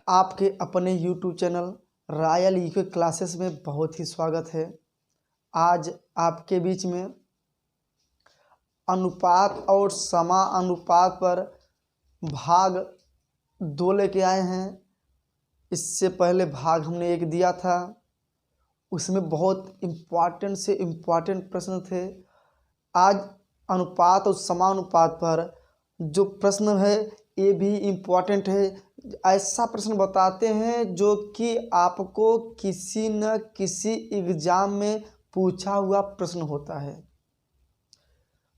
आपके अपने YouTube channel royal EQ classes में बहुत ही स्वागत है। आज आपके बीच में अनुपात और समानुपात पर भाग 2 लेके आए हैं। इससे पहले भाग हमने 1 दिया था, उसमें बहुत इम्पॉर्टेंट से इम्पॉर्टेंट प्रश्न थे। आज अनुपात और समानुपात पर जो प्रश्न है ये भी इम्पॉर्टेंट है। ऐसा प्रश्न बताते हैं जो कि आपको किसी न किसी एग्ज़ाम में पूछा हुआ प्रश्न होता है।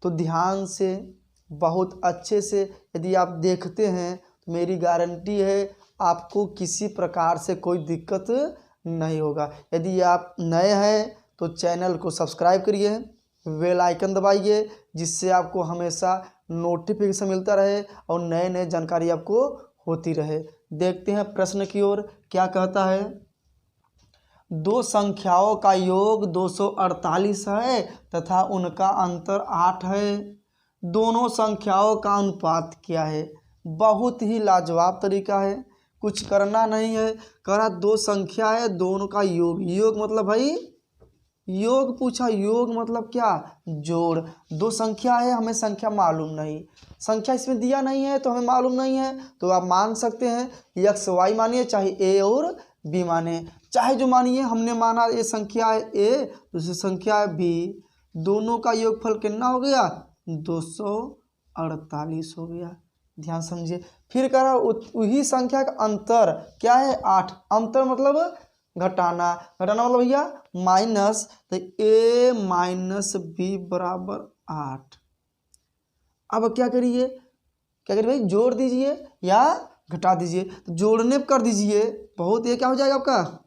तो ध्यान से बहुत अच्छे से यदि आप देखते हैं तो मेरी गारंटी है आपको किसी प्रकार से कोई दिक्कत नहीं होगा। यदि आप नए हैं तो चैनल को सब्सक्राइब करिए, बेल आइकन दबाइए, जिससे आपको हमेशा नोटिफिकेशन मिलता रहे और नए नए जानकारी आपको होती रहे। देखते हैं प्रश्न की ओर, क्या कहता है। 2 संख्याओं का योग 248 है तथा उनका अंतर 8 है। दोनों संख्याओं का अनुपात क्या है। बहुत ही लाजवाब तरीका है, कुछ करना नहीं है। करा 2 संख्या है, दोनों का योग। योग मतलब भाई योग पूछा, योग मतलब क्या, जोड़। 2 संख्या है, हमें संख्या मालूम नहीं, संख्या इसमें दिया नहीं है तो हमें मालूम नहीं है। तो आप मान सकते हैं एक्स वाई मानिए, चाहे ए और बी माने, चाहे जो मानिए। हमने माना ये संख्या है ए, दूसरी संख्या है बी, दोनों का योगफल कितना हो गया 248 हो गया। ध्यान समझिए। फिर कह रहा वही संख्या का अंतर क्या है 8। अंतर मतलब घटाना, घटाना मतलब भैया माइनस, तो a माइनस बी बराबर 8। अब क्या करिए, क्या करिए भाई, जोड़ दीजिए या घटा दीजिए। तो जोड़ने पर कर दीजिए, बहुत ये क्या हो जाएगा आपका,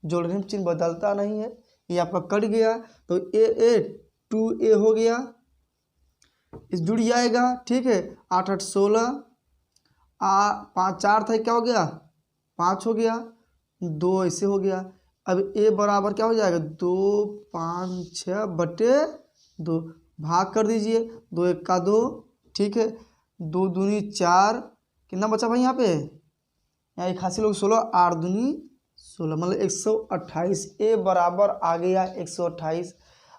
जोड़ने में चिन्ह बदलता नहीं है, ये आपका कट गया। तो ए 2a हो गया, इस जुड़ जाएगा, ठीक है। 8 8 16, 5 4 था, क्या हो गया 5 हो गया, 2 ऐसे हो गया। अब a बराबर क्या हो जाएगा 2 5 6 बटे 2, भाग कर दीजिए, 2 1 का 2, ठीक है। 2 दूनी 4, कितना बचा भाई यहाँ पे, यहाँ 81 लोग 16, 8 दूनी 16 मतलब 128। a बराबर आ गया 128।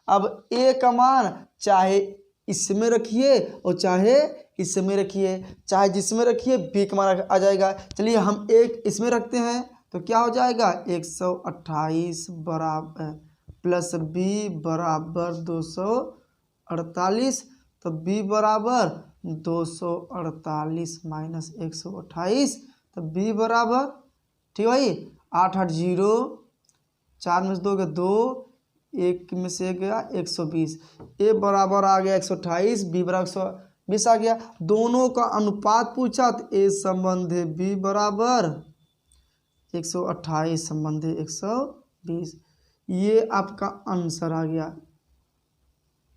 अब a का मान चाहे इसमें रखिए और चाहे इसमें रखिए, चाहे जिसमें रखिए b का मान आ जाएगा। चलिए हम एक इसमें रखते हैं तो क्या हो जाएगा 128 बराबर प्लस b बराबर 248। तो b बराबर 248 माइनस 128, तो b बराबर, ठीक भाई, 8 8 0, 4 में से 2 गया 2, 1 में से गया 120। a बराबर आ गया 128, b बराबर 120 आ गया। दोनों का अनुपात पूछा तो a संबंधी b बराबर 128 संबंधी 120। ये आपका आंसर आ गया।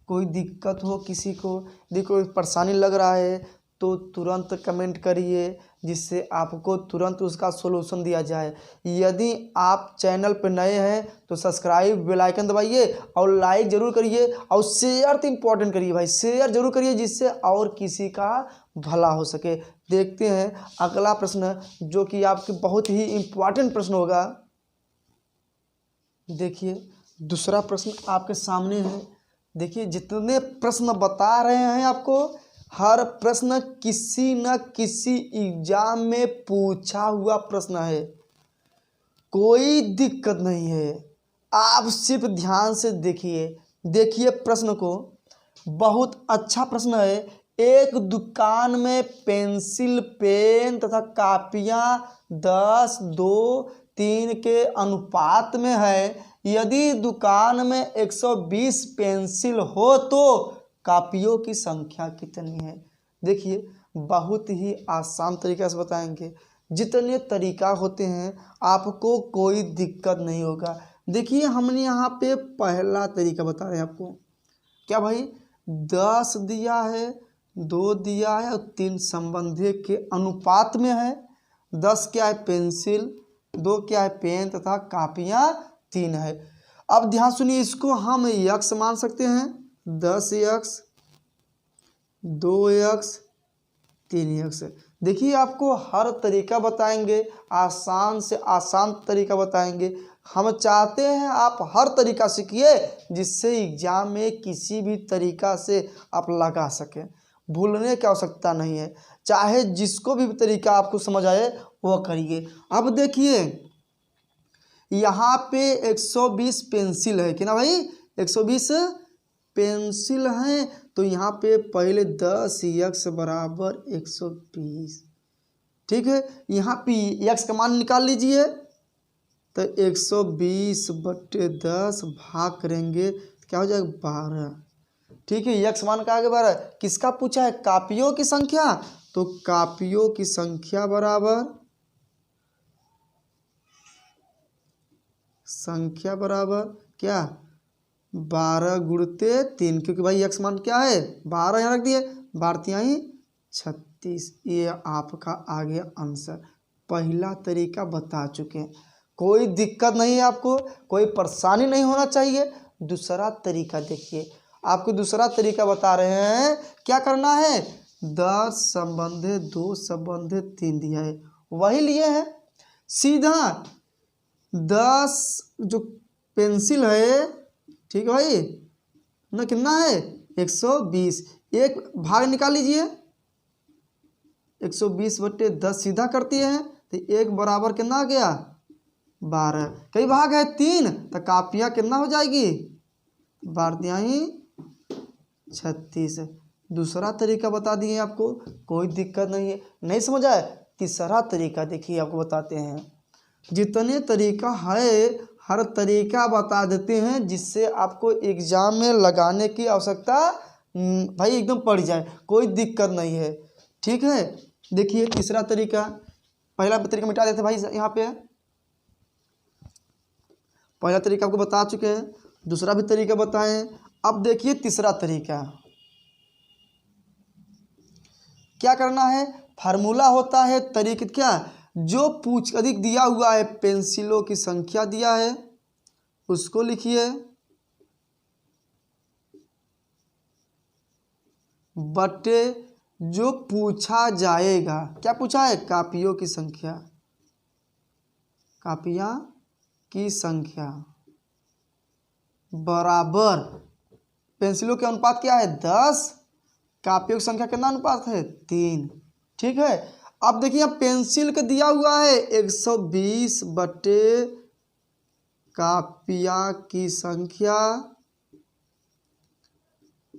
कोई दिक्कत हो किसी को, यदि कोई परेशानी लग रहा है तो तुरंत कमेंट करिए, जिससे आपको तुरंत उसका सॉल्यूशन दिया जाए। यदि आप चैनल पर नए हैं तो सब्सक्राइब, बेल आइकन दबाइए और लाइक ज़रूर करिए और शेयर तो इम्पोर्टेंट करिए भाई, शेयर जरूर करिए, जिससे और किसी का भला हो सके। देखते हैं अगला प्रश्न, जो कि आपके बहुत ही इम्पोर्टेंट प्रश्न होगा। देखिए दूसरा प्रश्न आपके सामने है। देखिए जितने प्रश्न बता रहे हैं आपको, हर प्रश्न किसी न किसी एग्जाम में पूछा हुआ प्रश्न है, कोई दिक्कत नहीं है। आप सिर्फ ध्यान से देखिए प्रश्न को, बहुत अच्छा प्रश्न है। एक दुकान में पेंसिल, पेन तथा कापियां 10 2 3 के अनुपात में है। यदि दुकान में 120 पेंसिल हो तो कापियों की संख्या कितनी है। देखिए बहुत ही आसान तरीके से बताएंगे, जितने तरीका होते हैं आपको कोई दिक्कत नहीं होगा। देखिए हमने यहाँ पे पहला तरीका बता रहे हैं आपको, क्या भाई 10 दिया है, 2 दिया है और 3 संबंधी के अनुपात में है। 10 क्या है पेंसिल, 2 क्या है पेन तथा कापियाँ 3 है। अब ध्यान सुनिए, इसको हम यक्स मान सकते हैं, 10x 2x 3x। देखिए आपको हर तरीका बताएंगे, आसान से आसान तरीका बताएंगे। हम चाहते हैं आप हर तरीका सीखिए जिससे एग्जाम में किसी भी तरीका से आप लगा सकें। भूलने की आवश्यकता नहीं है, चाहे जिसको भी तरीका आपको समझ आए वो करिए। अब देखिए यहाँ पे 120 पेंसिल है कि ना भाई, 120 पेंसिल हैं। तो यहाँ पे पहले 10x बराबर 120, ठीक है। यहाँ पे x का मान निकाल लीजिए, तो 120/10 भाग करेंगे तो क्या हो जाएगा 12, ठीक है। x मान का आगे 12, किसका पूछा है, कापियों की संख्या। तो कापियों की संख्या बराबर क्या 12 गुणते 3, क्योंकि भाई x मान क्या है 12, यहाँ रख दिए, 12 36। ये आपका आ गया आंसर। पहला तरीका बता चुके हैं, कोई दिक्कत नहीं है, आपको कोई परेशानी नहीं होना चाहिए। दूसरा तरीका देखिए, आपको दूसरा तरीका बता रहे हैं। क्या करना है, 10 संबंधे 2 संबंधे 3 दिया है, वही लिए हैं। सीधा 10 जो पेंसिल है, ठीक है भाई ना, कितना है 120, एक भाग निकाल लीजिए, 120/10 सीधा करती है तो एक बराबर कितना आ गया 12। कई भाग है 3, तो कापियाँ कितना हो जाएगी 12 36। दूसरा तरीका बता दिए आपको, कोई दिक्कत नहीं है। नहीं समझ आए, तीसरा तरीका देखिए आपको बताते हैं। जितने तरीका है हर तरीका बता देते हैं जिससे आपको एग्जाम में लगाने की आवश्यकता भाई एकदम पड़ जाए, कोई दिक्कत नहीं है, ठीक है। देखिए तीसरा तरीका, पहला तरीका मिटा देते भाई, यहाँ पे पहला तरीका आपको बता चुके हैं, दूसरा भी तरीका बताएं। अब देखिए तीसरा तरीका क्या करना है, फार्मूला होता है तरीके क्या, जो पूछ अधिक दिया हुआ है, पेंसिलों की संख्या दिया है उसको लिखिए, बटे जो पूछा जाएगा। क्या पूछा है, कापियों की संख्या, कापियाँ की संख्या बराबर पेंसिलों के अनुपात क्या है 10, कापियों की संख्या कितना अनुपात है 3, ठीक है। अब देखिए पेंसिल का दिया हुआ है 120 बटे कापियाँ की संख्या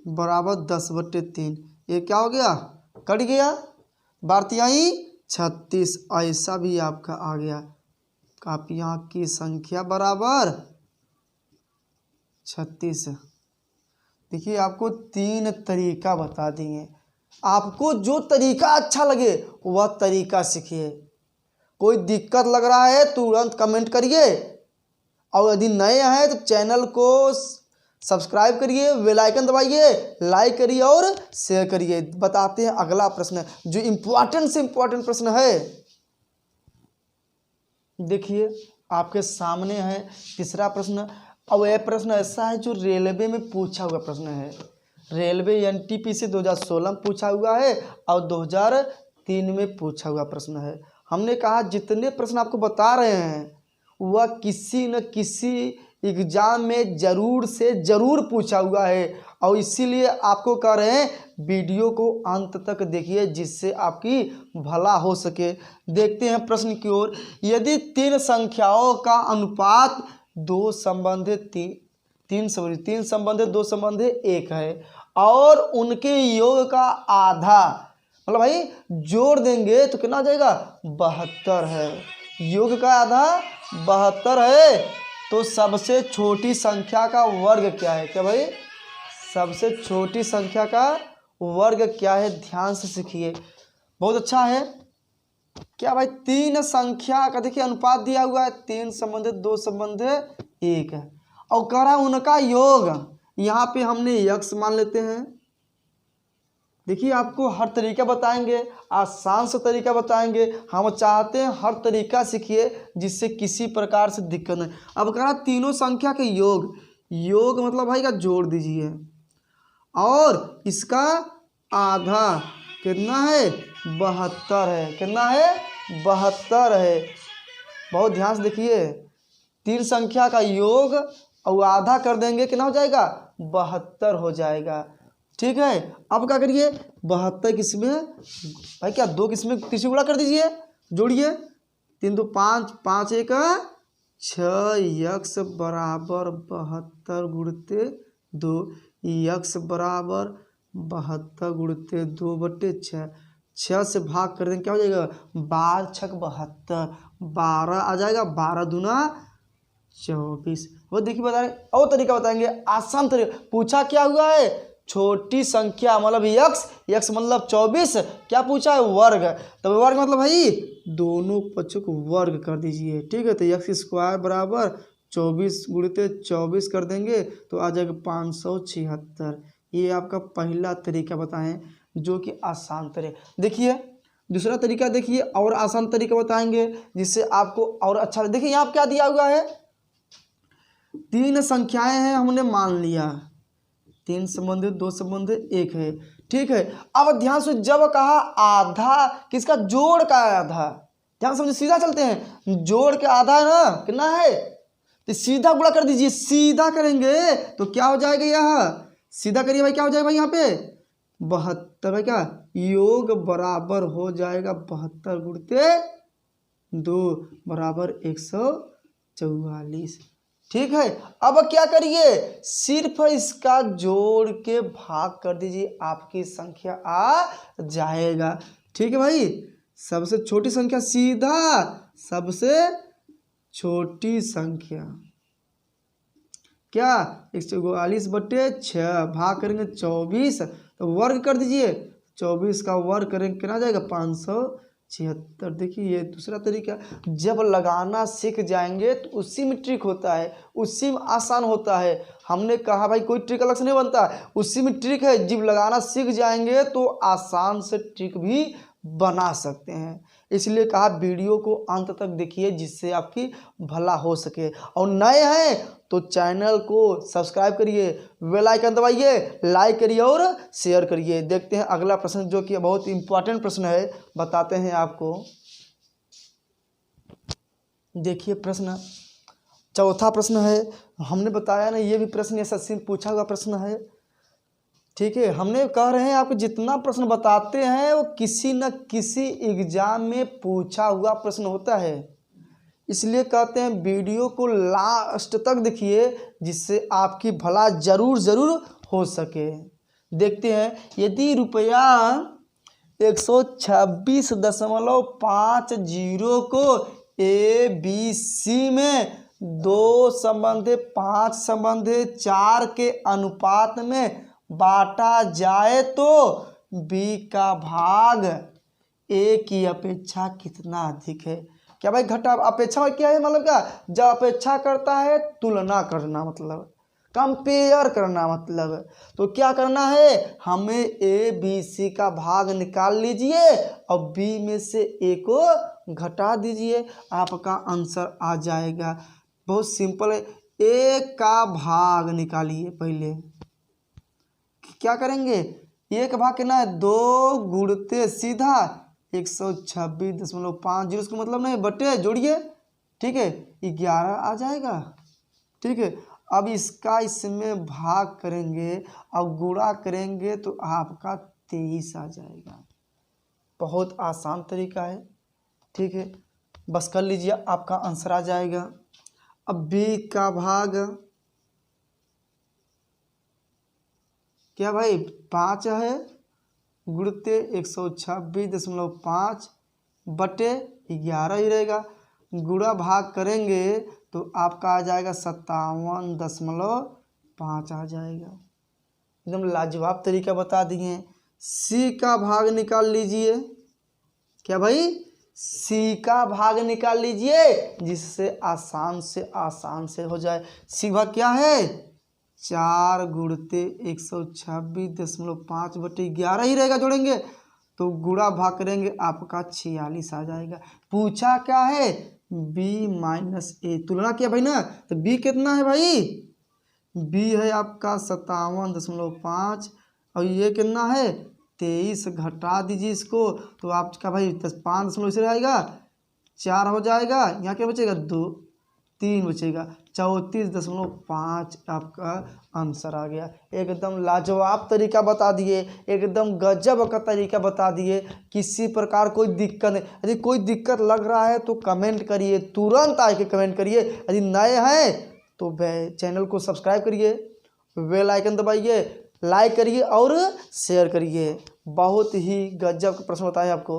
बराबर 10/3। ये क्या हो गया, कट गया, 12 36। ऐसा भी आपका आ गया, कापियाँ की संख्या बराबर 36। देखिए आपको 3 तरीका बता दिए, आपको जो तरीका अच्छा लगे वह तरीका सीखिए। कोई दिक्कत लग रहा है तुरंत कमेंट करिए, और यदि नए हैं तो चैनल को सब्सक्राइब करिए, बेल आइकन दबाइए, लाइक करिए और शेयर करिए। बताते हैं अगला प्रश्न, जो इम्पोर्टेंट से इम्पोर्टेंट प्रश्न है। देखिए आपके सामने है तीसरा प्रश्न, और यह प्रश्न ऐसा है जो रेलवे में पूछा हुआ प्रश्न है। रेलवे NTPC 2016 में पूछा हुआ है और 2003 में पूछा हुआ प्रश्न है। हमने कहा जितने प्रश्न आपको बता रहे हैं वह किसी न किसी एग्जाम में ज़रूर से ज़रूर पूछा हुआ है, और इसीलिए आपको कह रहे हैं वीडियो को अंत तक देखिए जिससे आपकी भला हो सके। देखते हैं प्रश्न की ओर। यदि 3 संख्याओं का अनुपात 2 संबंधे 3 संबंधे 2 संबंधे 1 है और उनके योग का आधा, मतलब भाई जोड़ देंगे तो कितना आ जाएगा 72 है, योग का आधा 72 है, तो सबसे छोटी संख्या का वर्ग क्या है। क्या भाई, सबसे छोटी संख्या का वर्ग क्या है, ध्यान से सीखिए, बहुत अच्छा है। क्या भाई 3 संख्या का देखिए अनुपात दिया हुआ है, 3 संबंधित 2 संबंधित 1 है, और कह रहा है उनका योग, यहाँ पे हमने x मान लेते हैं। देखिए आपको हर तरीका बताएंगे, आसान से तरीका बताएंगे। हम चाहते हैं हर तरीका सीखिए जिससे किसी प्रकार से दिक्कत नहीं। अब कह रहा तीनों संख्या के योग, योग मतलब भाई का जोड़ दीजिए, और इसका आधा कितना है 72 है। कितना है? 72 है। बहुत ध्यान से देखिए, 3 संख्या का योग और आधा कर देंगे, कितना हो जाएगा? 72 हो जाएगा। ठीक है, अब क्या करिए, 72 किसमें भाई, क्या 2 किसमें 30 गुणा कर दीजिए, जोड़िए, 3 2 5, 5 1 6, यक्स बराबर 72 गुणते 2, यक्स बराबर 72 गुणते 2/6, 6 से भाग कर देंगे, क्या हो जाएगा? 12 छक 72, 12 आ जाएगा, 12 दूना 24। वो देखिए बता रहे, और तरीका बताएंगे, आसान तरीका। पूछा क्या हुआ है? छोटी संख्या मतलब यक्स, यक्स मतलब 24, क्या पूछा है? वर्ग। तो वर्ग मतलब भाई दोनों पक्षों को वर्ग कर दीजिए। ठीक है, तो यक्स स्क्वायर बराबर 24 गुणित 24 कर देंगे तो आ जाएगा 576। ये आपका पहला तरीका बताएं जो कि आसान तरीका। देखिए दूसरा तरीका, देखिए और आसान तरीका बताएंगे जिससे आपको और अच्छा। देखिए यहाँ क्या दिया हुआ है? 3 संख्याएं हैं, हमने मान लिया 3 संबंधित 2 संबंधित 1 है। ठीक है, अब ध्यान से, जब कहा आधा किसका? जोड़ का आधा। ध्यान समझे, सीधा चलते हैं, जोड़ के आधा है ना, कितना है? तो सीधा गुणा कर दीजिए। सीधा करेंगे तो क्या हो जाएगा? यह सीधा करिए भाई, क्या हो जाएगा भाई यहाँ पे? 72 है, क्या योग बराबर हो जाएगा 72 गुणते 2 बराबर 144। ठीक है, अब क्या करिए? सिर्फ इसका जोड़ के भाग कर दीजिए, आपकी संख्या आ जाएगा। ठीक है भाई, सबसे छोटी संख्या सीधा, सबसे छोटी संख्या क्या? 144/6, भाग करेंगे 24 तो वर्ग कर दीजिए, 24 का वर्ग करेंगे कितना जाएगा? 576। देखिए ये दूसरा तरीका। जब लगाना सीख जाएंगे तो उसी में ट्रिक होता है, उसी में आसान होता है। हमने कहा भाई कोई ट्रिक अलग से नहीं बनता, उसी में ट्रिक है। जब लगाना सीख जाएंगे तो आसान से ट्रिक भी बना सकते हैं। इसलिए कहा वीडियो को अंत तक देखिए जिससे आपकी भला हो सके। और नए हैं तो चैनल को सब्सक्राइब करिए, बेल आइकन दबाइए, लाइक करिए और शेयर करिए। देखते हैं अगला प्रश्न जो कि बहुत इंपॉर्टेंट प्रश्न है, बताते हैं आपको। देखिए प्रश्न चौथा प्रश्न है। हमने बताया ना, ये भी प्रश्न एसएससी में पूछा हुआ प्रश्न है। ठीक है, हमने कह रहे हैं आपको जितना प्रश्न बताते हैं वो किसी न किसी एग्जाम में पूछा हुआ प्रश्न होता है। इसलिए कहते हैं वीडियो को लास्ट तक देखिए जिससे आपकी भला जरूर हो सके। देखते हैं, यदि रुपया 126.50 को ABC में 2 संबंधित 5 संबंधित 4 के अनुपात में बांटा जाए तो B का भाग A की अपेक्षा कितना अधिक है? क्या भाई घटा अपेक्षा क्या है? मतलब क्या, जब अपेक्षा करता है तुलना करना, मतलब कंपेयर करना, मतलब तो क्या करना है? हमें ABC का भाग निकाल लीजिए और B में से A को घटा दीजिए, आपका आंसर आ जाएगा। बहुत सिंपल है। A का भाग निकालिए। पहले क्या करेंगे? A का भाग कितना है? 2 गुणते सीधा 126.50, उसका मतलब नहीं बटे, जोड़िए। ठीक है, 11 आ जाएगा। ठीक है, अब इसका इसमें भाग करेंगे और गुणा करेंगे तो आपका 23 आ जाएगा। बहुत आसान तरीका है। ठीक है, बस कर लीजिए, आपका आंसर आ जाएगा। अब B का भाग क्या भाई? 5 है, गुणते 126.5 बटे 11 ही रहेगा। गुणा भाग करेंगे तो आपका आ जाएगा 57.5 आ जाएगा। एकदम लाजवाब तरीका बता दिए। C का भाग निकाल लीजिए। क्या भाई? C का भाग निकाल लीजिए जिससे आसान से हो जाए। C भाग क्या है? 4 गुणते 126.5 बटे 11 ही रहेगा, जोड़ेंगे तो गुणा भाग करेंगे आपका 46 आ जाएगा। पूछा क्या है? B माइनस A, तुलना किया भाई ना, तो B कितना है भाई? B है आपका 57.5 और ये कितना है? 23 घटा दीजिए इसको, तो आपका भाई 5 इसे रहेगा, 4 हो जाएगा, यहाँ क्या बचेगा 2, 3 बचेगा, 34.5 आपका आंसर आ गया। एकदम लाजवाब तरीका बता दिए, एकदम गजब का तरीका बता दिए, किसी प्रकार कोई दिक्कत नहीं। यदि कोई दिक्कत लग रहा है तो कमेंट करिए, तुरंत आके कमेंट करिए। यदि नए हैं तो चैनल को सब्सक्राइब करिए, बेल आइकन दबाइए, लाइक करिए और शेयर करिए। बहुत ही गजब का प्रश्न बताया आपको।